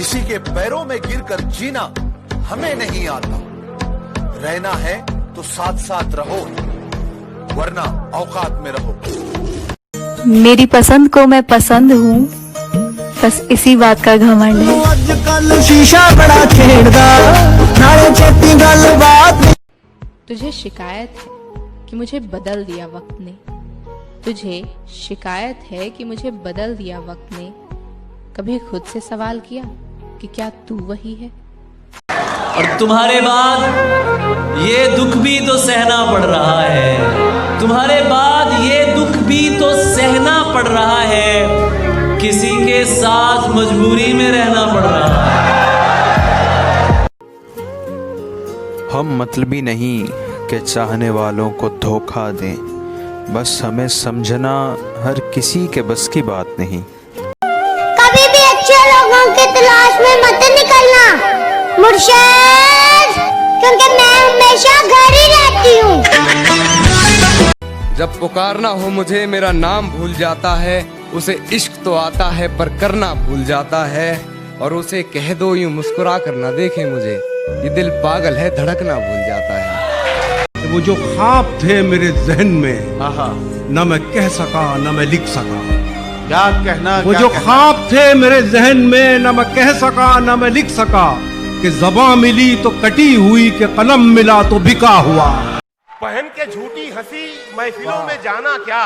किसी के पैरों में गिरकर जीना हमें नहीं आता। रहना है तो साथ साथ रहो, वरना औकात में रहो। मेरी पसंद को मैं पसंद हूँ, बस इसी बात का घमंड है। आजकल शीशा बड़ा छेड़दा, नाले चेती गल बात। तुझे शिकायत है कि मुझे बदल दिया वक्त ने, तुझे शिकायत है कि मुझे बदल दिया वक्त ने। कभी खुद से सवाल किया कि क्या तू वही है? और तुम्हारे बाद ये दुख भी तो सहना पड़ रहा है, तुम्हारे बाद ये दुख भी तो सहना पड़ रहा है, किसी के साथ मजबूरी में रहना पड़ रहा है। हम मतलबी नहीं कि चाहने वालों को धोखा दें, बस हमें समझना हर किसी के बस की बात नहीं। कभी भी अच्छे लोगों की तलाश में मत निकलना मुर्शिद, क्योंकि मैं हमेशा घर ही रहती हूँ। जब पुकारना हो मुझे मेरा नाम भूल जाता है, उसे इश्क तो आता है पर करना भूल जाता है। और उसे कह दो यूं मुस्कुरा कर ना देखे मुझे, ये दिल पागल है धड़कना भूल जाता है। वो जो ख्वाब थे मेरे जहन में, न मैं कह सका न मैं लिख सका। क्या कहना, वो जो ख्वाब थे मेरे जहन में, न मैं कह सका न मैं लिख सका। कि ज़बां मिली तो कटी हुई, कि कलम मिला तो बिका हुआ। पहन के झूठी हंसी महफिलों में जाना क्या,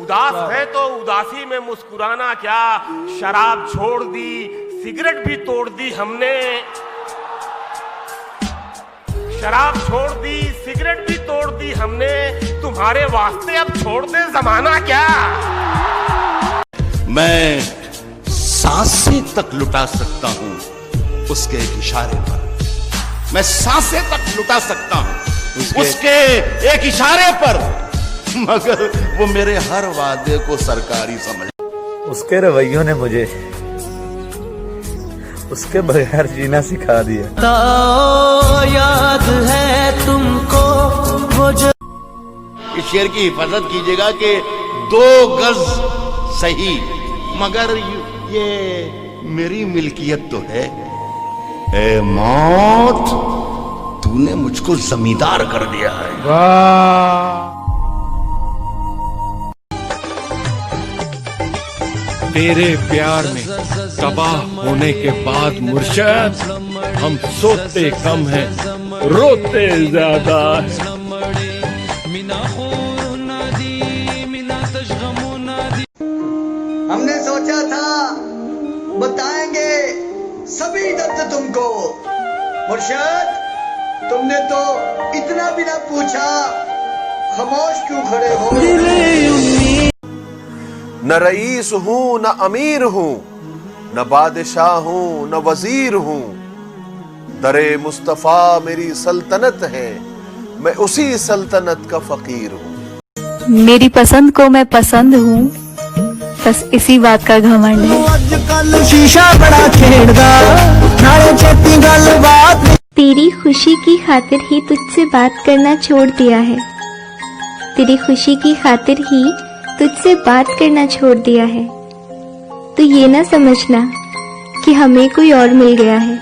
उदास है तो उदासी में मुस्कुराना क्या। शराब छोड़ दी, सिगरेट भी तोड़ दी हमने, शराब छोड़ दी, सिगरेट भी तोड़ दी हमने। तुम्हारे वास्ते अब छोड़ दे जमाना क्या। मैं सांसें तक लुटा सकता हूँ उसके एक इशारे पर, मैं सांसें तक लुटा सकता हूँ उसके एक इशारे पर, मगर वो मेरे हर वादे को सरकारी समझ। उसके रवैयों ने मुझे उसके बगैर जीना सिखा दिया। तो याद है तुमको वो जो इस शेर की हिफाजत कीजिएगा कि 2 गज सही, मगर ये मेरी मिल्कियत तो है। ए मौत, तूने मुझको जमींदार कर दिया है। तेरे प्यार में तबाह होने के बाद मुर्शिद, हम सोते कम हैं, रोते ज्यादा है। हमने सोचा था बताएंगे सभी दर्द तुमको, मुर्शिद तुमने तो इतना भी ना पूछा, खामोश क्यों खड़े हो। न रईस हूँ न अमीर हूँ, न बादशाह हूँ न वजीर हूँ। दरे मुस्तफा मेरी सल्तनत है, मैं उसी सल्तनत का फकीर हूँ। मेरी पसंद को मैं पसंद हूँ, बस इसी बात का घमंड है। आजकल शीशा बड़ा छेड़दा, नाले चेती गल बात। तेरी खुशी की खातिर ही तुझसे बात करना छोड़ दिया है, तेरी खुशी की खातिर ही तुझसे बात करना छोड़ दिया है। तो ये ना समझना कि हमें कोई और मिल गया है।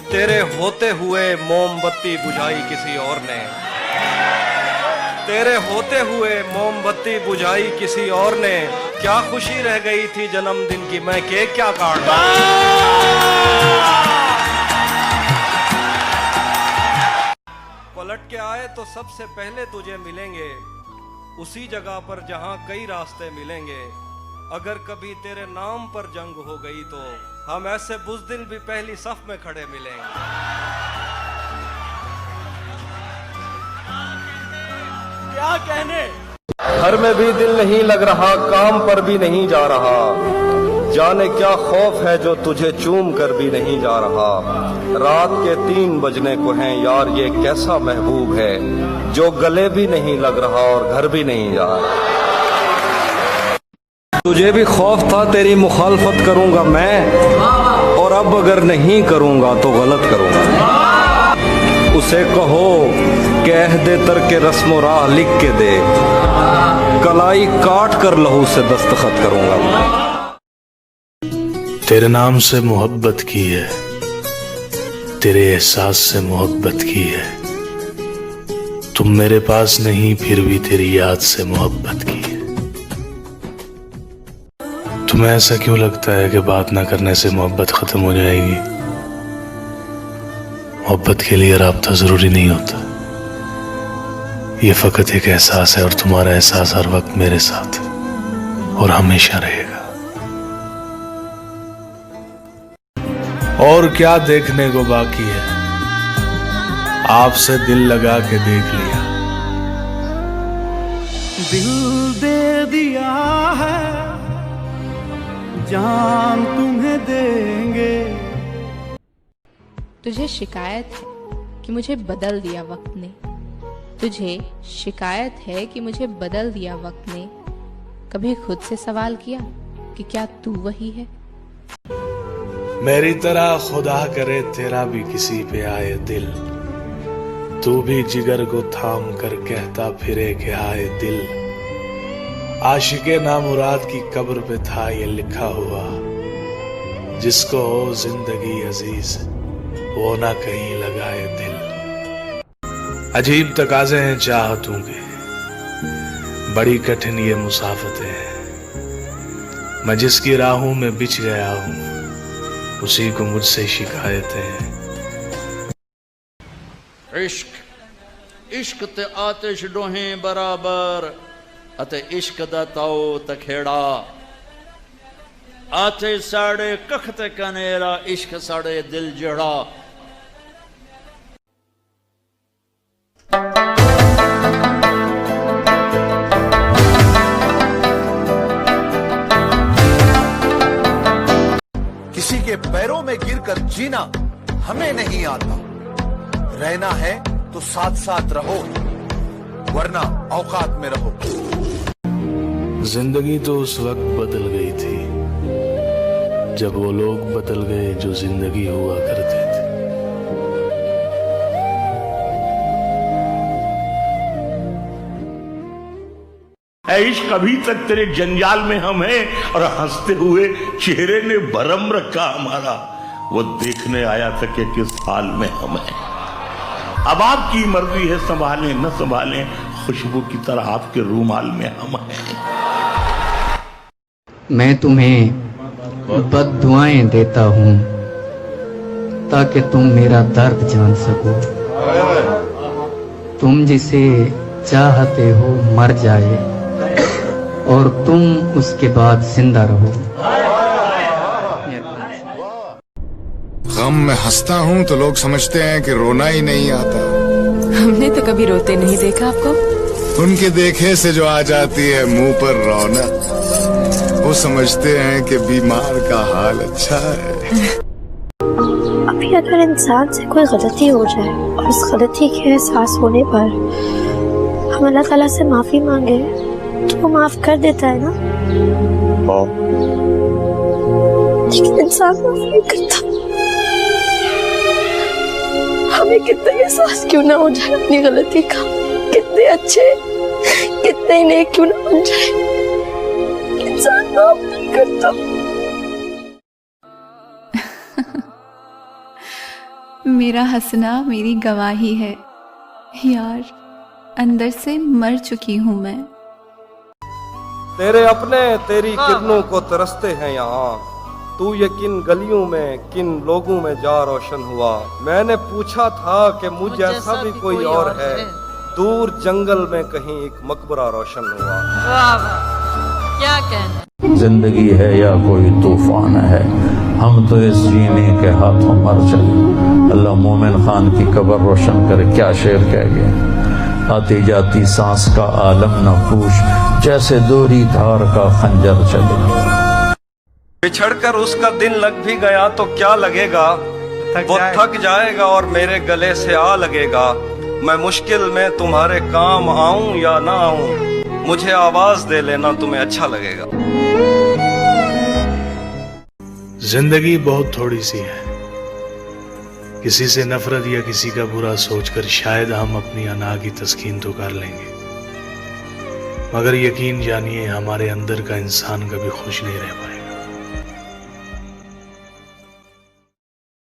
तेरे होते हुए मोमबत्ती बुझाई किसी और ने, तेरे होते हुए मोमबत्ती बुझाई किसी और ने। क्या खुशी रह गई थी जन्मदिन की, मैं केक क्या काटता। पलट के आए तो सबसे पहले तुझे मिलेंगे, उसी जगह पर जहां कई रास्ते मिलेंगे। अगर कभी तेरे नाम पर जंग हो गई तो हम ऐसे बुज़दिल भी पहली सफ में खड़े मिलेंगे। क्या कहने, घर में भी दिल नहीं लग रहा, काम पर भी नहीं जा रहा। जाने क्या खौफ है जो तुझे चूम कर भी नहीं जा रहा। रात के 3 बजने को हैं यार, ये कैसा महबूब है जो गले भी नहीं लग रहा और घर भी नहीं जा रहा। तुझे भी खौफ था तेरी मुखालफत करूंगा मैं, और अब अगर नहीं करूंगा तो गलत करूंगा। उसे कहो कह दे तरके रस्मो राह लिख के दे, कलाई काट कर लहू से दस्तखत करूंगा मैं। तेरे नाम से मोहब्बत की है, तेरे एहसास से मोहब्बत की है। तुम मेरे पास नहीं फिर भी तेरी याद से मोहब्बत की है। तुम्हें ऐसा क्यों लगता है कि बात ना करने से मोहब्बत खत्म हो जाएगी? मोहब्बत के लिए राब्ता जरूरी नहीं होता, ये फकत एक एहसास है और तुम्हारा एहसास हर वक्त मेरे साथ है और हमेशा रहेगा। और क्या देखने को बाकी है, आपसे दिल लगा के देख लिया। दिल दे दिया है, जान तुम्हें देंगे। तुझे शिकायत है कि मुझे बदल दिया वक्त ने, तुझे शिकायत है कि मुझे बदल दिया वक्त ने। कभी खुद से सवाल किया कि क्या तू वही है? मेरी तरह खुदा करे तेरा भी किसी पे आए दिल, तू भी जिगर को थाम कर कहता फिरे कि आए दिल। आशिके नामुराद की कब्र पे था ये लिखा हुआ, जिसको हो जिंदगी अजीज वो ना कहीं लगाए दिल। अजीब तकाजे हैं चाहतों के, बड़ी कठिन ये मुसाफतें हैं। मैं जिसकी राहों में बिछ गया हूं उसी को मुझसे शिकायतें हैं। इश्क ते आतिश डोहें बराबर अते इश्क दा ताओ तखेड़ा। आते साड़े कख ते कनेरा, इश्क साड़े दिल जड़ा। किसी के पैरों में गिरकर जीना हमें नहीं आता, रहना है तो साथ साथ रहो वरना औकात में रहो। जिंदगी तो उस वक्त बदल गई थी जब वो लोग बदल गए जो जिंदगी हुआ करते थे। इश्क अभी तक तेरे जंजाल में हम हैं और हंसते हुए चेहरे ने भरम रखा हमारा। वो देखने आया था कि किस हाल में हम हैं। अब आपकी मर्जी है, संभालें न संभालें, खुशबू की तरह आपके रूमाल में हम हैं। मैं तुम्हें बद्दुआएं देता हूँ ताकि तुम मेरा दर्द जान सको। तुम जिसे चाहते हो मर जाए और तुम उसके बाद जिंदा रहो। गम में हंसता हूँ तो लोग समझते हैं कि रोना ही नहीं आता। हमने तो कभी रोते नहीं देखा आपको। उनके देखे से जो आ जाती है मुंह पर रौनक, वो समझते हैं कि बीमार का हाल अच्छा है। अभी अगर इंसान से कोई गलती हो जाए और उस गलती के एहसास होने पर हम अल्लाह ताला से माफी मांगे तो वो माफ कर देता है ना। लेकिन इंसान माफ नहीं करता। हमें कितना एहसास क्यों ना हो जाए अपनी गलती का, कितने अच्छे कितने नेक क्यों ना बन जाए, इंसान माफ नहीं करता। मेरा हंसना मेरी गवाही है यार, अंदर से मर चुकी हूँ मैं। तेरे अपने तेरी किरणों को तरसते हैं यहाँ, तू ये किन गलियों में किन लोगों में जा रोशन हुआ। मैंने पूछा था कि मुझ जैसा भी कोई और है, दूर जंगल में कहीं एक मकबरा रोशन हुआ। क्या कहना। जिंदगी है या कोई तूफान है, हम तो इस जीने के हाथों मर चले। अल्लाह मोमिन खान की कब्र रोशन करे, क्या शेर कह गया। आती जाती सांस का आलम न पूछ, जैसे दूरी धार का खंजर चले। बिछड़कर उसका दिन लग भी गया तो क्या लगेगा, वो थक जाएगा और मेरे गले से आ लगेगा। मैं मुश्किल में तुम्हारे काम आऊं या ना आऊं, मुझे आवाज दे लेना, तुम्हें अच्छा लगेगा। जिंदगी बहुत थोड़ी सी है, किसी से नफरत या किसी का बुरा सोचकर शायद हम अपनी अना की तस्कीन तो कर लेंगे, मगर यकीन जानिए हमारे अंदर का इंसान कभी खुश नहीं रह पाएगा।